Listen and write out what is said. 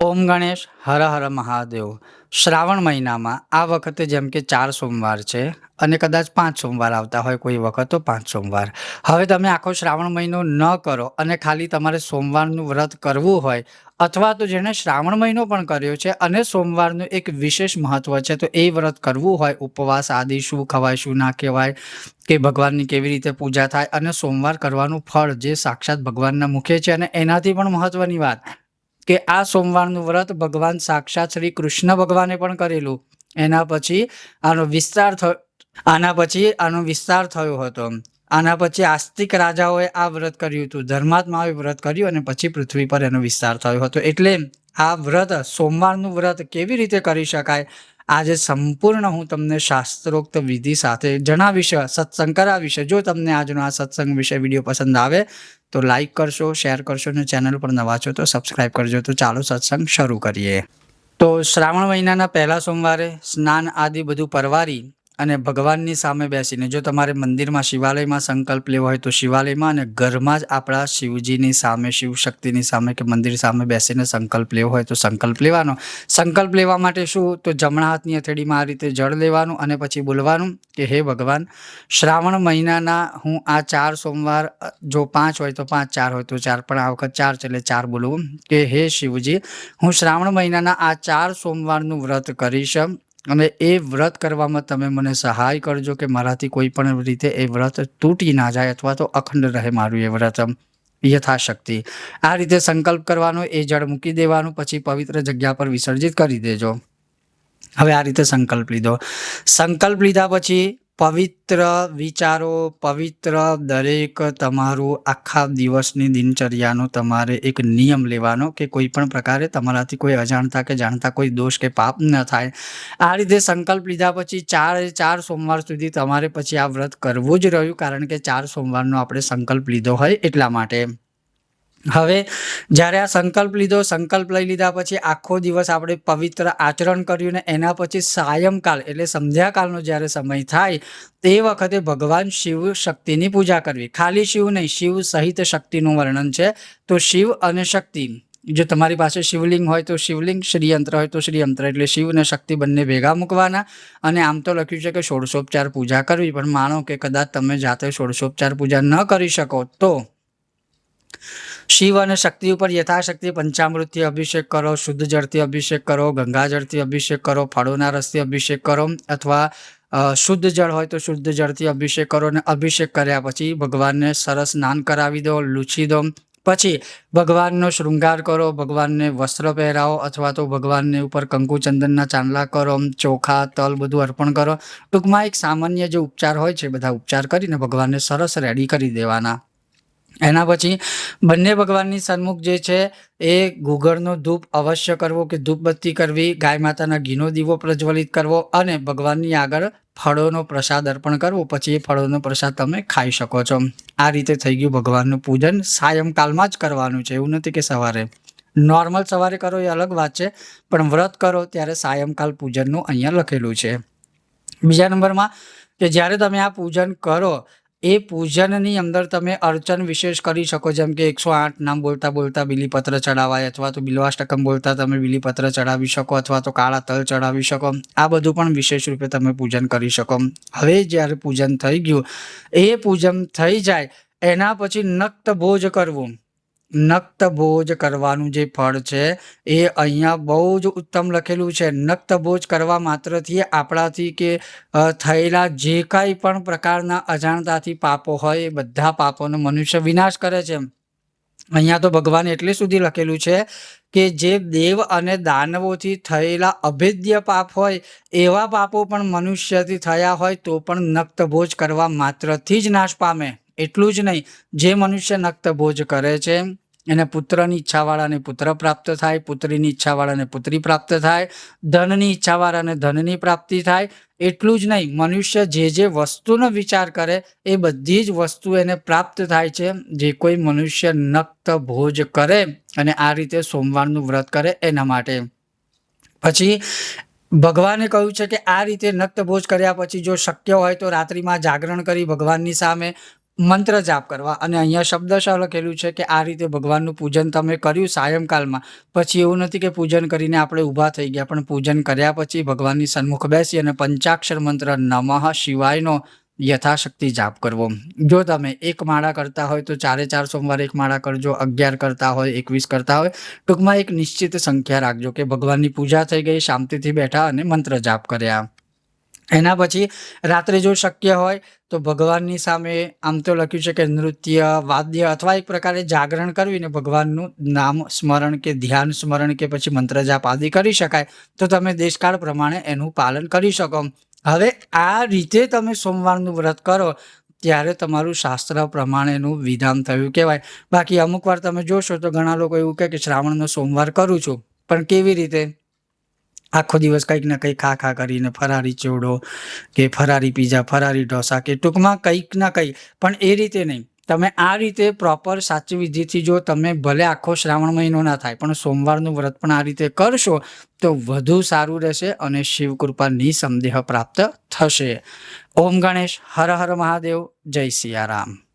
ઓમ ગણેશ હર હર મહાદેવ। શ્રાવણ મહિનામાં આ વખતે જેમ કે 4 સોમવાર છે અને કદાચ 5 સોમવાર આવતા હોય કોઈ વખત તો 5 સોમવાર। હવે તમે આખો શ્રાવણ મહિનો ન કરો અને ખાલી તમારે સોમવારનું વ્રત કરવું હોય અથવા તો જેણે શ્રાવણ મહિનો પણ કર્યો છે અને સોમવારનું એક વિશેષ મહત્વ છે તો એ વ્રત કરવું હોય ઉપવાસ આદિ શું ખવાય શું ના કહેવાય કે ભગવાનની કેવી રીતે પૂજા થાય અને સોમવાર કરવાનું ફળ જે સાક્ષાત ભગવાનના મુખે છે અને એનાથી પણ મહત્વની વાત કે આ સોમવારનું વ્રત ભગવાન સાક્ષાત શ્રી કૃષ્ણ ભગવાને પણ કરેલું। એના પછી આનો વિસ્તાર થયો આનો વિસ્તાર થયો હતો। આના પછી આસ્તિક રાજાઓએ આ વ્રત કર્યું હતું, ધર્માત્માઓએ વ્રત કર્યું અને પછી પૃથ્વી પર એનો વિસ્તાર થયો હતો। એટલે આ વ્રત સોમવારનું વ્રત કેવી રીતે કરી શકાય આજે સંપૂર્ણ હું તમને શાસ્ત્રોક્ત વિધિ સાથે જણાવીશ, સત્સંગ કરાવીશ। જો તમને આજનો આ સત્સંગ વિશે વિડીયો પસંદ આવે તો લાઈક કરશો, શેર કરશો અને ચેનલ પર નવા છો તો સબસ્ક્રાઈબ કરજો। તો ચાલો સત્સંગ શરૂ કરીએ। તો શ્રાવણ મહિનાના પહેલા સોમવારે સ્નાન આદિ બધું પરવારી અને ભગવાનની સામે બેસીને જો તમારે મંદિરમાં શિવાલયમાં સંકલ્પ લેવો હોય તો શિવાલયમાં અને ઘરમાં જ આપણા શિવજીની સામે શિવશક્તિની સામે કે મંદિર સામે બેસીને સંકલ્પ લેવો હોય તો સંકલ્પ લેવાનો। સંકલ્પ લેવા માટે શું તો જમણા હાથની હથેળીમાં આ રીતે જળ લેવાનું અને પછી બોલવાનું કે હે ભગવાન, શ્રાવણ મહિનાના હું આ 4 સોમવાર જો 5 હોય તો 5, 4 હોય તો 4 પણ આ વખત 4 છે એટલે 4 બોલવું કે હે શિવજી, હું શ્રાવણ મહિનાના આ 4 સોમવારનું વ્રત કરીશ અને એ વ્રત કરવામાં તમે મને સહાય કરજો કે મારાથી કોઈ પણ રીતે એ વ્રત તૂટી ના જાય અથવા તો અખંડ રહે મારું એ વ્રત યથાશક્તિ। આ રીતે સંકલ્પ કરવાનો, એ જળ મૂકી દેવાનું, પછી પવિત્ર જગ્યા પર વિસર્જિત કરી દેજો। હવે આ રીતે સંકલ્પ લીધો। સંકલ્પ લીધા પછી પવિત્ર વિચારો, પવિત્ર દરેક તમારું આખા દિવસની દિનચર્યાનો તમારે એક નિયમ લેવાનો કે કોઈ પણ પ્રકારે તમારાથી કોઈ અજાણતા કે જાણતા કોઈ દોષ કે પાપ ન થાય। આ રીતે સંકલ્પ લીધા પછી 4 સોમવાર સુધી તમારે પછી આ વ્રત કરવું જ રહ્યું, કારણ કે 4 સોમવારનો આપણે સંકલ્પ લીધો હોય એટલા માટે। હવે જ્યારે આ સંકલ્પ લીધો, સંકલ્પ લઈ લીધા પછી આખો દિવસ આપણે પવિત્ર આચરણ કર્યું ને એના પછી સાયંકાળ એટલે સંધ્યાકાળનો જ્યારે સમય થાય તે વખતે ભગવાન શિવ શક્તિની પૂજા કરવી। ખાલી શિવ નહીં, શિવ સહિત શક્તિનું વર્ણન છે। તો શિવ અને શક્તિ, જો તમારી પાસે શિવલિંગ હોય તો શિવલિંગ, શ્રીયંત્ર હોય તો શ્રીયંત્ર, એટલે શિવ અને શક્તિ બંને ભેગા મૂકવાના। અને આમ તો લખ્યું છે કે ષોડશોપચાર પૂજા કરવી, પણ માનો કે કદાચ તમે જાતે ષોડશોપચાર પૂજા ન કરી શકો તો શિવ અને શક્તિ ઉપર યથાશક્તિ પંચામૃતથી અભિષેક કરો, શુદ્ધ જળથી અભિષેક કરો, ગંગાજળથી અભિષેક કરો, ફળોના રસથી અભિષેક કરો અથવા શુદ્ધ જળ હોય તો શુદ્ધ જળથી અભિષેક કરો અને અભિષેક કર્યા પછી ભગવાનને સરસ સ્નાન કરાવી દો, લૂછી દો। પછી ભગવાનનો શૃંગાર કરો, ભગવાનને વસ્ત્ર પહેરાવો અથવા તો ભગવાનને ઉપર કંકુ ચંદનના ચાંદલા કરો, ચોખા તલ બધું અર્પણ કરો। ટૂંકમાં એક સામાન્ય જે ઉપચાર હોય છે બધા ઉપચાર કરીને ભગવાનને સરસ રેડી કરી દેવાના। એના પછી બંને ભગવાનની સન્મુખ જે છે એ ગુગળનો ધૂપ અવશ્ય કરવો કે ધૂપબત્તી કરવી, ગાય માતાના ઘીનો દીવો પ્રજ્વલિત કરવો અને ભગવાનની આગળ ફળોનો પ્રસાદ અર્પણ કરવો। પછી એ ફળોનો પ્રસાદ તમે ખાઈ શકો છો। આ રીતે થઈ ગયું ભગવાનનું પૂજન। સાયંકાળમાં જ કરવાનું છે, એવું નથી કે સવારે। નોર્મલ સવારે કરો એ અલગ વાત છે, પણ વ્રત કરો ત્યારે સાયંકાળ પૂજનનું અહીંયા લખેલું છે। બીજા નંબરમાં કે જ્યારે તમે આ પૂજન કરો એ પૂજનની અંદર તમે અર્ચન વિશેષ કરી શકો, જેમ કે 108 નામ બોલતા બોલતા બીલીપત્ર ચડાવાય અથવા તો બિલ્વાષ્ટકમ બોલતા તમે બીલીપત્ર ચડાવી શકો અથવા તો કાળા તલ ચડાવી શકો। આ બધું પણ વિશેષ રૂપે તમે પૂજન કરી શકો। હવે જ્યારે પૂજન થઈ ગયું, એ પૂજન થઈ જાય એના પછી નક્ત ભોજ કરવું। નક્ત ભોજ કરવાનું જે ફળ છે એ અહીંયા બહુ જ ઉત્તમ લખેલું છે। નક્ત ભોજ કરવા માત્રથી આપણાથી કે થયેલા જે કાંઈ પણ પ્રકારના અજાણતાથી પાપો હોય એ બધા પાપોનો મનુષ્ય વિનાશ કરે છે। અહીંયા તો ભગવાન એટલે સુધી લખેલું છે કે જે દેવ અને દાનવોથી થયેલા અભેદ્ય પાપ હોય એવા પાપો પણ મનુષ્યથી થયા હોય તો પણ નક્ત ભોજ કરવા માત્રથી જ નાશ પામે। એટલું જ નહીં, જે મનુષ્ય નક્ત ભોજ કરે છે એને પુત્રની ઈચ્છાવાળાને પુત્ર પ્રાપ્ત થાય, પુત્રીની ઈચ્છાવાળાને પુત્રી પ્રાપ્ત થાય, ધનની ઈચ્છાવાળાને ધનની પ્રાપ્તિ થાય। એટલું જ નહીં, મનુષ્ય જે વસ્તુનો વિચાર કરે એ બધી જ વસ્તુ એને પ્રાપ્ત થાય છે જે કોઈ મનુષ્ય નક્ત ભોજ કરે અને આ રીતે સોમવારનું વ્રત કરે એના માટે। પછી ભગવાને કહ્યું છે કે આ રીતે નક્ત ભોજ કર્યા પછી જો શક્ય હોય તો રાત્રિમાં જાગરણ કરી ભગવાનની સામે મંત્ર જાપ કરવા અને અહીંયા શબ્દશઃ લખેલું છે કે આ રીતે ભગવાનનું પૂજન તમે કર્યું સાયંકાળમાં. પછી એવું નથી કે પૂજન કરીને આપણે ઊભા થઈ ગયા, પણ પૂજન કર્યા પછી ભગવાનની સન્મુખ બેસી અને પંચાક્ષર મંત્ર નમઃ શિવાયનો યથાશક્તિ જાપ કરવો. જો તમે 1 માળા કરતા હોય તો 4 સોમવાર 1 માળા કરજો, 11 કરતા હોય, 21 કરતા હોય. ટૂંકમાં એક નિશ્ચિત સંખ્યા રાખજો કે ભગવાનની પૂજા થઈ ગઈ, શાંતિથી બેઠા અને મંત્ર જાપ કર્યા. એના પછી રાત્રે જો શક્ય હોય તો ભગવાનની સામે આમ તો લખ્યું છે કે નૃત્ય, વાદ્ય અથવા એક પ્રકારે જાગરણ કરવીને ભગવાનનું નામ સ્મરણ કે ધ્યાન સ્મરણ કે પછી મંત્ર જાપ આદિ કરી શકાય. તો તમે દેશકાળ પ્રમાણે એનું પાલન કરી શકો. હવે આ રીતે તમે સોમવારનું વ્રત કરો ત્યારે તમારું શાસ્ત્ર પ્રમાણેનું વિધાન થયું કહેવાય. બાકી અમુક વાર તમે જોશો તો ઘણા લોકો એવું કહે કે શ્રાવણનો સોમવાર કરું છું, પણ કેવી રીતે? આખો દિવસ કંઈક ને કંઈક ખા કરીને ફરારી ચેવડો કે ફરારી પીઝા, ફરારી ઢોસા કે ટૂંકમાં કંઈક ના કંઈક. પણ એ રીતે નહીં. તમે આ રીતે પ્રોપર સાચી વિધિથી જો તમે ભલે આખો શ્રાવણ મહિનો ના થાય પણ સોમવારનું વ્રત પણ આ રીતે કરશો તો વધુ સારું રહેશે અને શિવ કૃપા નિસંદેહ પ્રાપ્ત થશે. ઓમ ગણેશ, હર હર મહાદેવ, જય સિયારામ.